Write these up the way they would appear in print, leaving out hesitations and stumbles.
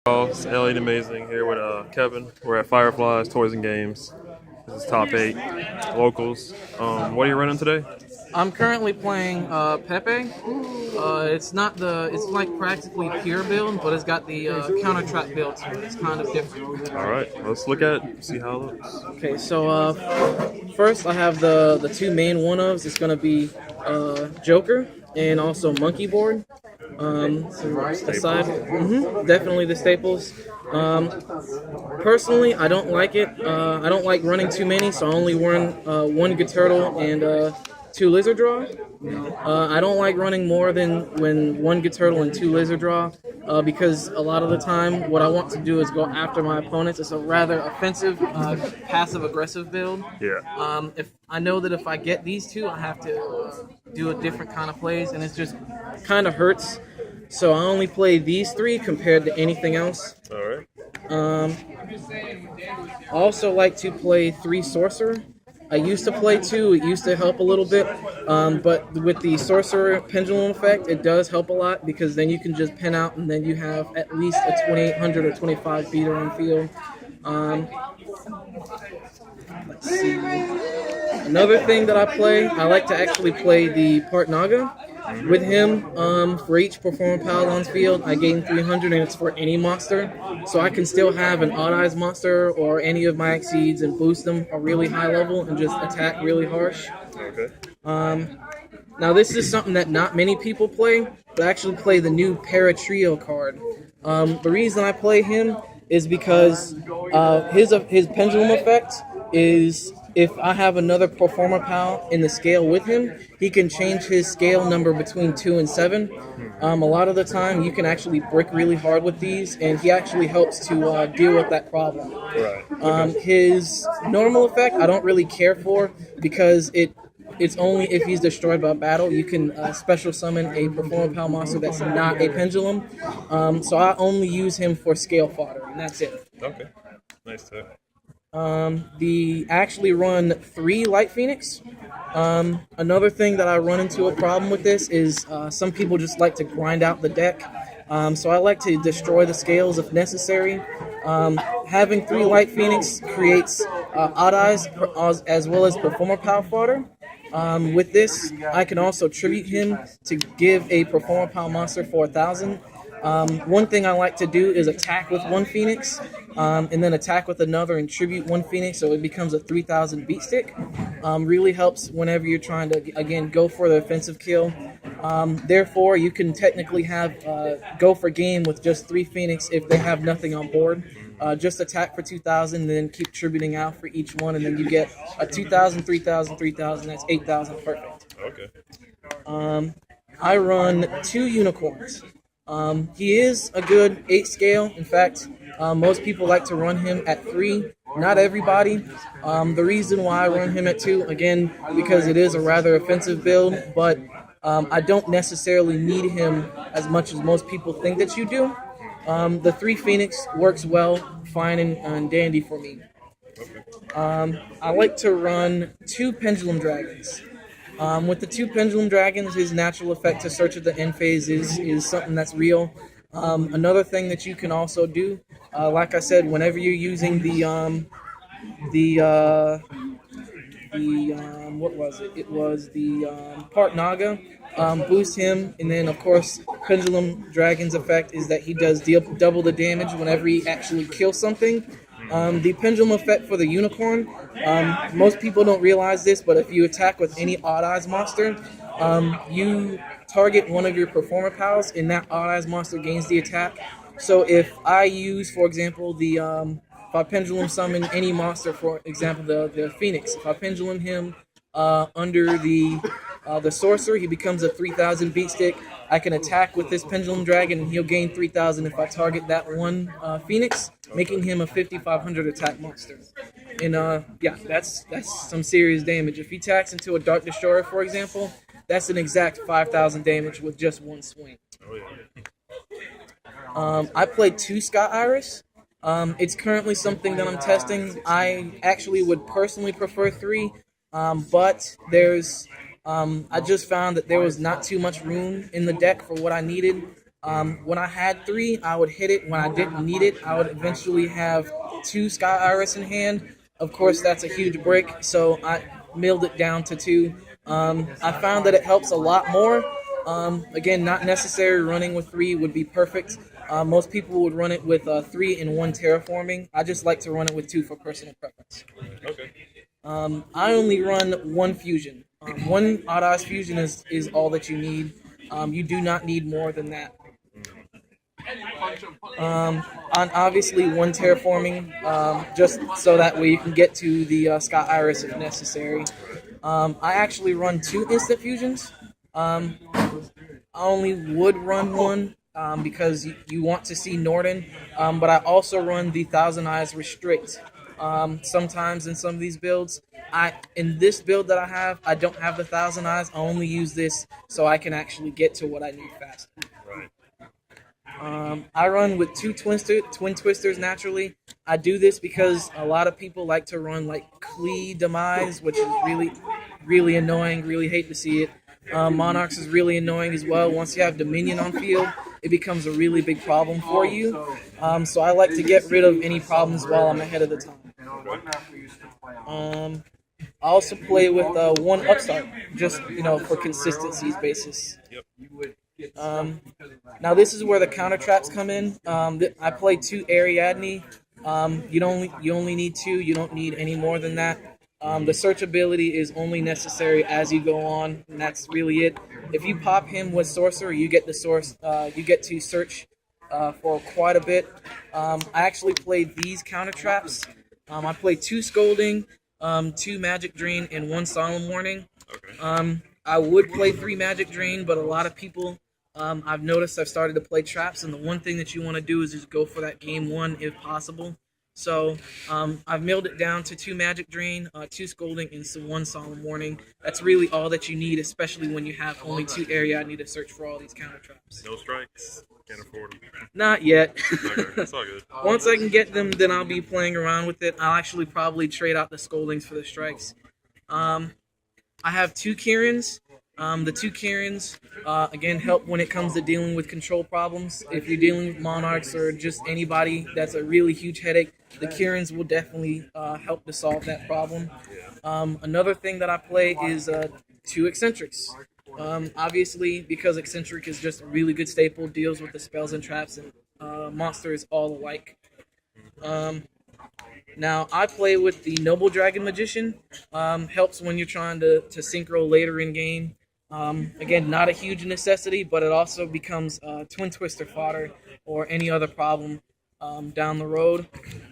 It's Elliot Amazing here with Kevin. We're at FireFly's Toys and Games. This is top 8 locals. What are you running today? I'm currently playing PePe. It's not it's like practically pure build, but it's got the counter trap build, so it's kind of different. All right, let's look at it, see how it looks. Okay, so first I have the two main one-ofs. It's gonna be Joker and also Monkey Board. Definitely the staples. Personally, I don't like it. I don't like running too many, so I only run one good turtle and two lizard draw. I don't like running more than one good turtle and two lizard draw because a lot of the time what I want to do is go after my opponents. It's a rather offensive, passive aggressive build. Yeah. If I know that if I get these two, I have to do a different kind of plays, and it just kind of hurts. So I only play these three compared to anything else. All right. I also like to play 3 sorcerer. I used to play 2. It used to help a little bit, but with the sorcerer pendulum effect, it does help a lot because then you can just pin out, and then you have at least a 2800 or 25 beater on field. Let's see. Another thing that I like to actually play the Part Naga. With him, for each Performapal on field, I gain 300, and it's for any monster. So I can still have an Odd Eyes monster or any of my Exceeds and boost them a really high level and just attack really harsh. Okay. Now this is something that not many people play, but I actually play the new Para Trio card. The reason I play him is because his pendulum effect is if I have another Performapal in the scale with him, he can change his scale number between 2 and 7. A lot of the time, you can actually brick really hard with these, and he actually helps to deal with that problem. Right. His normal effect, I don't really care for because it's only if he's destroyed by battle. You can special summon a Performapal monster that's not a pendulum. So I only use him for scale fodder, and that's it. Okay. Nice too. The actually run 3 Light Phoenix. Another thing that I run into a problem with this is some people just like to grind out the deck. So I like to destroy the scales if necessary. Having 3 Light Phoenix creates Odd Eyes as well as Performapal fodder. With this, I can also tribute him to give a Performapal monster for 1,000. One thing I like to do is attack with 1 Phoenix, and then attack with another and tribute 1 Phoenix, so it becomes a 3,000 beat stick. Really helps whenever you're trying to, again, go for the offensive kill. Therefore, you can technically have go for game with just 3 Phoenix if they have nothing on board. Just attack for 2,000, and then keep tributing out for each one, and then you get a 2,000, 3,000, 3,000. That's 8,000 perfect. Okay. I run 2 unicorns. He is a good 8 scale. In fact, most people like to run him at 3. Not everybody. The reason why I run him at 2, again, because it is a rather offensive build, but I don't necessarily need him as much as most people think that you do. The 3 Phoenix works well, fine and dandy for me. I like to run 2 Pendulum Dragons. With the 2 Pendulum Dragons, his natural effect to search at the end phase is something that's real. Another thing that you can also do, like I said, whenever you're using what was it? It was the Part Naga. Boost him, and then of course Pendulum Dragon's effect is that he does double the damage whenever he actually kills something. The pendulum effect for the unicorn, most people don't realize this, but if you attack with any Odd Eyes monster, you target one of your Performapals, and that Odd Eyes monster gains the attack. So if I use, for example, if I pendulum summon any monster, for example, the Phoenix, if I pendulum him under the sorcerer, he becomes a 3,000 beat stick. I can attack with this Pendulum Dragon, and he'll gain 3,000 if I target that one Phoenix, making him a 5,500 attack monster. And yeah, that's some serious damage. If he attacks into a Dark Destroyer, for example, that's an exact 5,000 damage with just 1 swing. I played 2 Sky Iris. It's currently something that I'm testing. I actually would personally prefer 3, but there's I just found that there was not too much room in the deck for what I needed. When I had 3, I would hit it. When I didn't need it, I would eventually have 2 Sky Iris in hand. Of course, that's a huge brick, so I milled it down to 2. I found that it helps a lot more. Again, not necessary. Running with 3 would be perfect. Most people would run it with 3 and 1 terraforming. I just like to run it with 2 for personal preference. Okay. I only run 1 fusion. 1 odd eyes fusion is all that you need. You do not need more than that. On obviously 1 terraforming, just so that way you can get to the Sky Iris if necessary. I actually run 2 instant fusions. I only would run 1 because you want to see Norden, but I also run the Thousand Eyes Restrict. Sometimes in some of these builds, in this build that I have, I don't have the Thousand Eyes. I only use this so I can actually get to what I need faster. Right. I run with 2 twin twisters naturally. I do this because a lot of people like to run like demise, which is really, really annoying. Really hate to see it. Monarchs is really annoying as well. Once you have Dominion on field, it becomes a really big problem for you. So I like to get rid of any problems while I'm ahead of the time. I also play with 1 upstart, just for consistency's basis. Yep. Now this is where the counter traps come in. I play 2 Ariadne. You only need 2. You don't need any more than that. The search ability is only necessary as you go on, and that's really it. If you pop him with Sorcerer, you get the source. You get to search for quite a bit. I actually played these counter traps. I played 2 Scolding, 2 Magic Drain, and 1 Solemn Warning. Okay. I would play 3 Magic Drain, but a lot of people, I've noticed I've started to play traps, and the one thing that you want to do is just go for that game 1 if possible. So I've milled it down to 2 Magic Drain, 2 Scolding, and 1 Solemn Warning. That's really all that you need, especially when you have only 2 area. I need to search for all these counter traps. No strikes. Can't afford them. Not yet. Okay, that's all good. Once I can get them, then I'll be playing around with it. I'll actually probably trade out the Scoldings for the strikes. I have 2 Kirans. The 2 Kirans, again, help when it comes to dealing with control problems. If you're dealing with Monarchs or just anybody that's a really huge headache, the Kirans will definitely help to solve that problem. Another thing that I play is 2 Eccentrics. Obviously, because Eccentric is just a really good staple, deals with the spells and traps and monsters all alike. Now, I play with the Noble Dragon Magician. Helps when you're trying to synchro later in game. Again, not a huge necessity, but it also becomes Twin Twister fodder or any other problem down the road.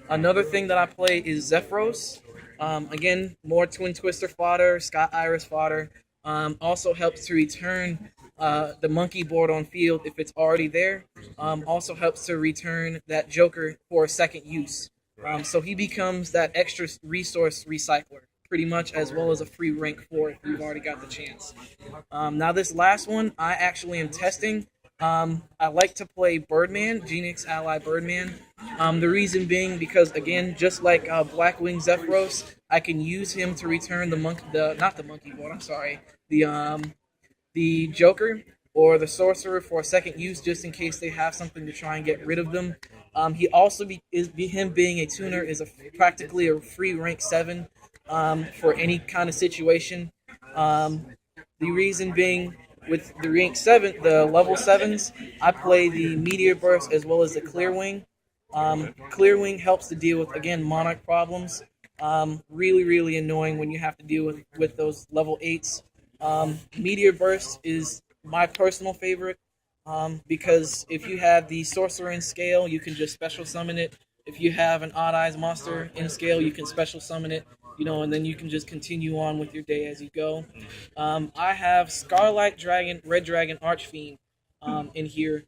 Another thing that I play is Zephyros. Again, more Twin Twister fodder, Sky Iris fodder. Also helps to return the monkey board on field if it's already there. Also helps to return that Joker for a second use. So he becomes that extra resource recycler, pretty much, as well as a free rank 4 if you've already got the chance. Now this last one, I actually am testing. I like to play Birdman, Genix Ally Birdman. The reason being because, again, just like Blackwing Zephyros, I can use him to return the Joker or the Sorcerer for a second use, just in case they have something to try and get rid of them. He also him being a tuner is practically a free rank 7 for any kind of situation. The reason being, with the rank 7, the level 7s, I play the Meteor Burst as well as the Clearwing. Clearwing helps to deal with, again, Monarch problems. Really, really annoying when you have to deal with those level 8s. Meteor Burst is my personal favorite because if you have the Sorcerer in scale, you can just special summon it. If you have an Odd Eyes monster in scale, you can special summon it, and then you can just continue on with your day as you go. I have Scarlet Dragon, Red Dragon Archfiend in here.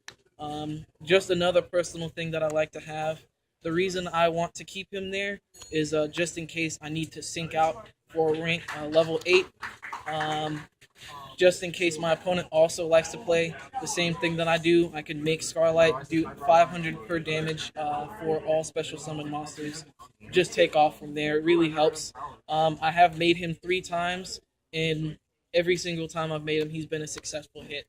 Just another personal thing that I like to have. The reason I want to keep him there is just in case I need to sync out for rank level 8. Just in case my opponent also likes to play the same thing that I do, I can make Scarlet do 500 per damage for all special summon monsters. Just take off from there. It really helps. I have made him 3 times, and every single time I've made him, he's been a successful hit.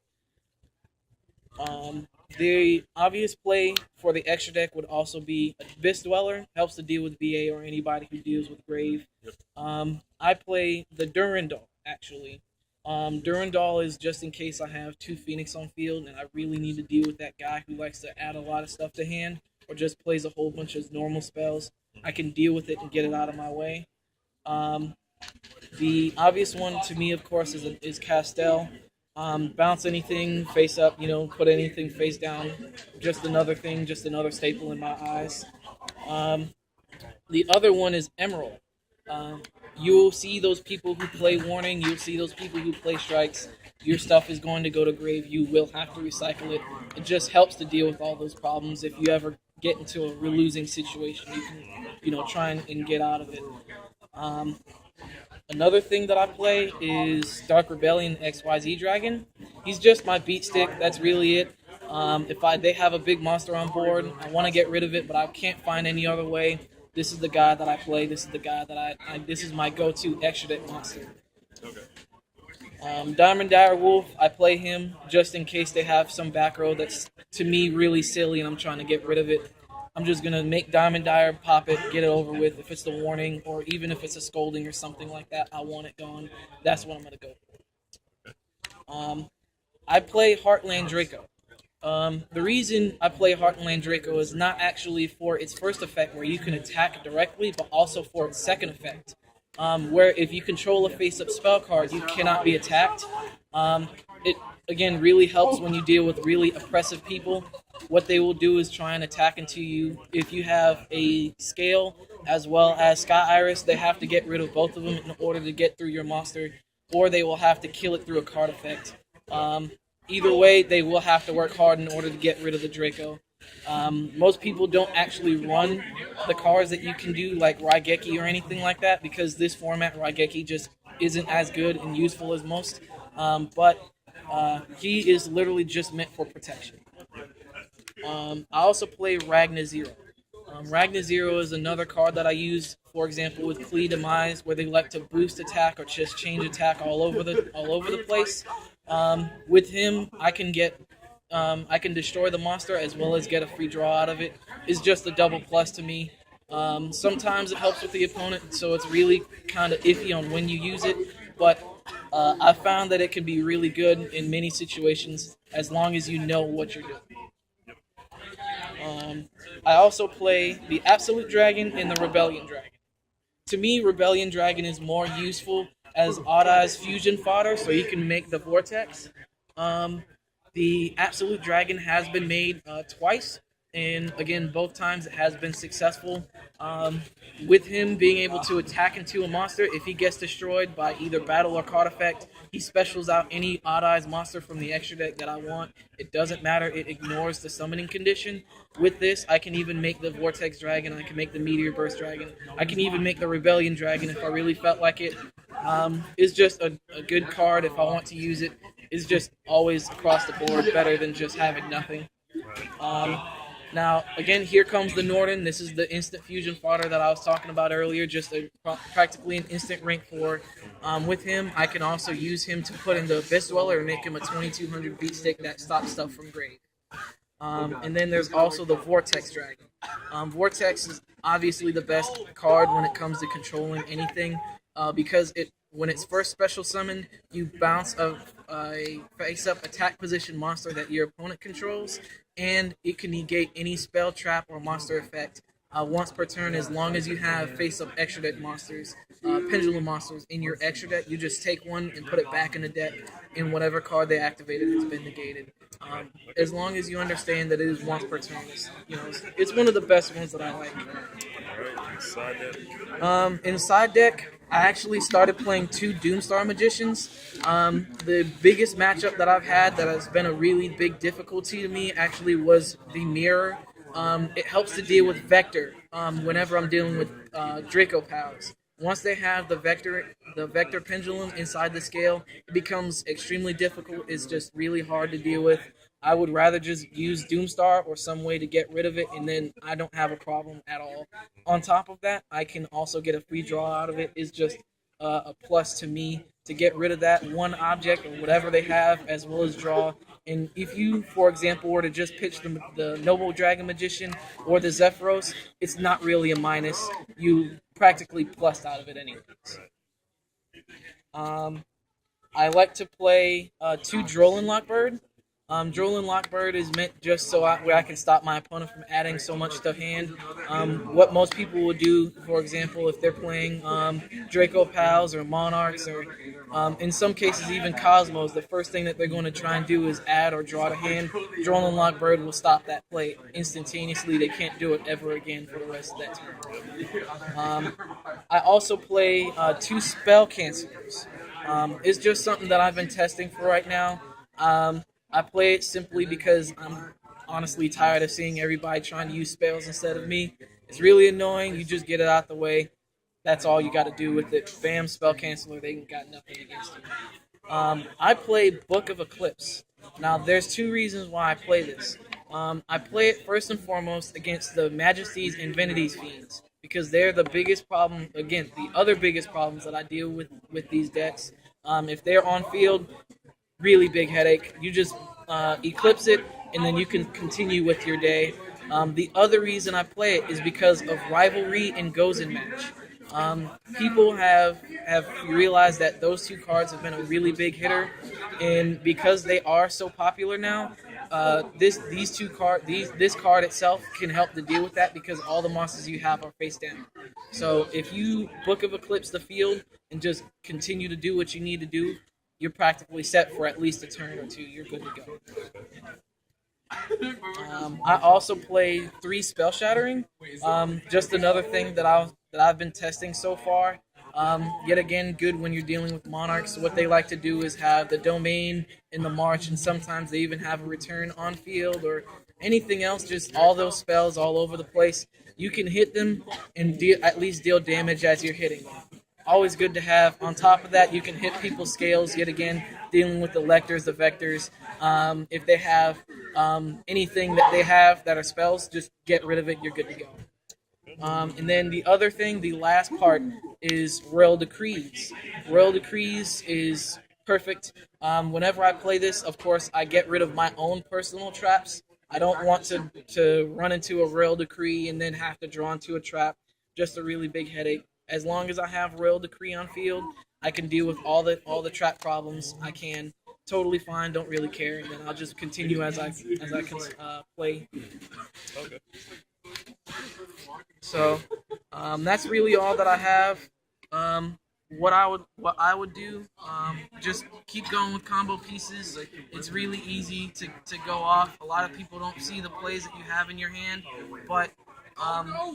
The obvious play for the extra deck would also be a Abyss Dweller. Helps to deal with VA or anybody who deals with Grave. I play the Durandal, actually. Durandal is just in case I have 2 Phoenix on field and I really need to deal with that guy who likes to add a lot of stuff to hand or just plays a whole bunch of normal spells. I can deal with it and get it out of my way. The obvious one to me, of course, is Castell. Bounce anything face up, put anything face down. Just another thing, just another staple in my eyes. The other one is Emerald. You'll see those people who play Warning. You'll see those people who play Strikes. Your stuff is going to go to grave. You will have to recycle it. It just helps to deal with all those problems. If you ever get into a losing situation, you can, try and get out of it. Another thing that I play is Dark Rebellion XYZ Dragon. He's just my beat stick. That's really it. If they have a big monster on board, I want to get rid of it, but I can't find any other way. This is the guy that I play. This is the guy that this is my go-to extra deck monster. Okay. Diamond Dire Wolf, I play him just in case they have some back row that's, to me, really silly and I'm trying to get rid of it. I'm just going to make Diamond Dire, pop it, get it over with. If it's the Warning, or even if it's a Scolding or something like that, I want it gone. That's what I'm going to go for. I play Heartland Draco. The reason I play Heartland Draco is not actually for its first effect, where you can attack directly, but also for its second effect, where if you control a face-up spell card, you cannot be attacked. It, again, really helps when you deal with really oppressive people. What they will do is try and attack into you. If you have a Scale as well as Sky Iris, they have to get rid of both of them in order to get through your monster, or they will have to kill it through a card effect. Either way, they will have to work hard in order to get rid of the Draco. Most people don't actually run the cards that you can do, like Raigeki or anything like that, because this format, Raigeki, just isn't as good and useful as most. But he is literally just meant for protection. I also play Ragna Zero. Ragna Zero is another card that I use, for example, with Demise, where they like to boost attack or just change attack all over the place. With him, I can destroy the monster as well as get a free draw out of it. It's just a double plus to me. Sometimes it helps with the opponent, so it's really kind of iffy on when you use it. But I found that it can be really good in many situations as long as you know what you're doing. I also play the Absolute Dragon and the Rebellion Dragon. To me, Rebellion Dragon is more useful as Odd Eyes fusion fodder, so you can make the Vortex. The Absolute Dragon has been made twice, and again, both times it has been successful. With him being able to attack into a monster, if he gets destroyed by either battle or card effect, he specials out any Odd Eyes monster from the extra deck that I want. It doesn't matter, it ignores the summoning condition. With this, I can even make the Vortex Dragon, I can make the Meteor Burst Dragon, I can even make the Rebellion Dragon if I really felt like it. It's just a good card if I want to use it. It's just always across the board better than just having nothing. Now, again, here comes the Norden. This is the instant fusion fodder that I was talking about earlier, just practically an instant rank 4. With him, I can also use him to put in the Abyss Dweller and make him a 2200 beat stick that stops stuff from grave. And then there's also the Vortex Dragon. Vortex is obviously the best card when it comes to controlling anything, because when it's first special summoned, you bounce a face-up attack position monster that your opponent controls, and it can negate any spell, trap, or monster effect once per turn, as long as you have face-up extra deck monsters, Pendulum monsters in your extra deck. You just take one and put it back in the deck, and whatever card they activated has been negated. As long as you understand that it is once per turn, it's one of the best ones that I like. In side deck, I actually started playing 2 Doomstar Magicians. The biggest matchup that I've had that has been a really big difficulty to me actually was the Mirror. It helps to deal with Vector whenever I'm dealing with Draco Pals. Once they have the Vector Pendulum inside the scale, it becomes extremely difficult. It's just really hard to deal with. I would rather just use Doomstar or some way to get rid of it, and then I don't have a problem at all. On top of that, I can also get a free draw out of it. It's just a plus to me to get rid of that one object or whatever they have, as well as draw. And if you, for example, were to just pitch the Noble Dragon Magician or the Zephyros, it's not really a minus. You practically plussed out of it anyways. Um, I like to play two Droll Lockbird. Droll Lockbird is meant just so where I can stop my opponent from adding so much to hand. What most people will do, for example, if they're playing Draco Pals or Monarchs or in some cases even Cosmos, the first thing that they're going to try and do is add or draw to hand. Droll Lockbird will stop that play instantaneously. They can't do it ever again for the rest of that turn. I also play two Spell Cancelers. It's just something that I've been testing for right now. I play it simply because I'm honestly tired of seeing everybody trying to use spells instead of me. It's really annoying. You just get it out the way. That's all you got to do with it. Bam, spell canceler. They got nothing against you. I play Book of Eclipse. Now, there's two reasons why I play this. I play it first and foremost against the Majesties and Vanities Fiends because they're the biggest problem. Again, the other biggest problems that I deal with these decks. If they're on field, really big headache. You just eclipse it, and then you can continue with your day. The other reason I play it is because of Rivalry and Gozen Match. People have realized that those two cards have been a really big hitter, and because they are so popular now, this card itself can help to deal with that because all the monsters you have are face down. So if you Book of Eclipse the field and just continue to do what you need to do, you're practically set for at least a turn or two. You're good to go. I also play 3 Spell Shattering. Just another thing that I've been testing so far. Yet again, good when you're dealing with Monarchs. What they like to do is have the Domain in the March, and sometimes they even have a return on field or anything else. Just all those spells all over the place. You can hit them and at least deal damage as you're hitting them. Always good to have. On top of that, you can hit people's scales, yet again, dealing with the lectors, the vectors. If they have anything that they have that are spells, just get rid of it, you're good to go. And then the other thing, the last part, is Royal Decrees. Royal Decrees is perfect. Whenever I play this, of course, I get rid of my own personal traps. I don't want to run into a Royal Decree and then have to draw into a trap. Just a really big headache. As long as I have Royal Decree on field, I can deal with all the trap problems. I can totally fine. Don't really care, and then I'll just continue as I can play. Okay. So that's really all that I have. What I would do, just keep going with combo pieces. It's really easy to go off. A lot of people don't see the plays that you have in your hand, but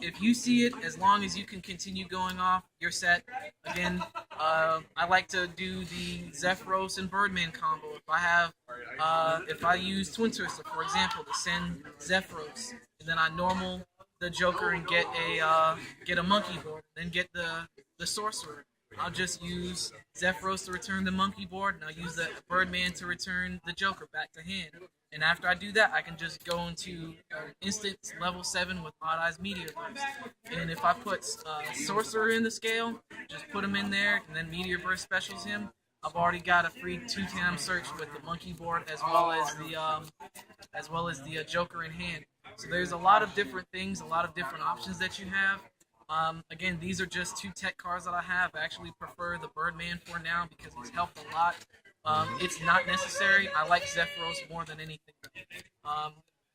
if you see it, as long as you can continue going off, you're set. Again, I like to do the Zephyros and Birdman combo. If I use Twin Twister, for example, to send Zephyros, and then I normal the Joker and get a monkey board, then get the Sorcerer. I'll just use Zephyros to return the monkey board, and I'll use the Birdman to return the Joker back to hand. And after I do that, I can just go into instant level 7 with Odd Eyes Meteor Burst. And if I put Sorcerer in the scale, just put him in there, and then Meteor Burst specials him. I've already got a free 2-time search with the monkey board as well as the Joker in hand. So there's a lot of different things, a lot of different options that you have. Again, these are just 2 tech cards that I have. I actually prefer the Birdman for now because he's helped a lot. It's not necessary. I like Zephyros more than anything.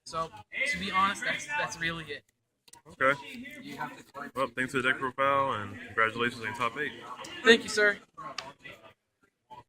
So, to be honest, that's really it. Okay. Well, thanks for the deck profile, and congratulations on top 8. Thank you, sir.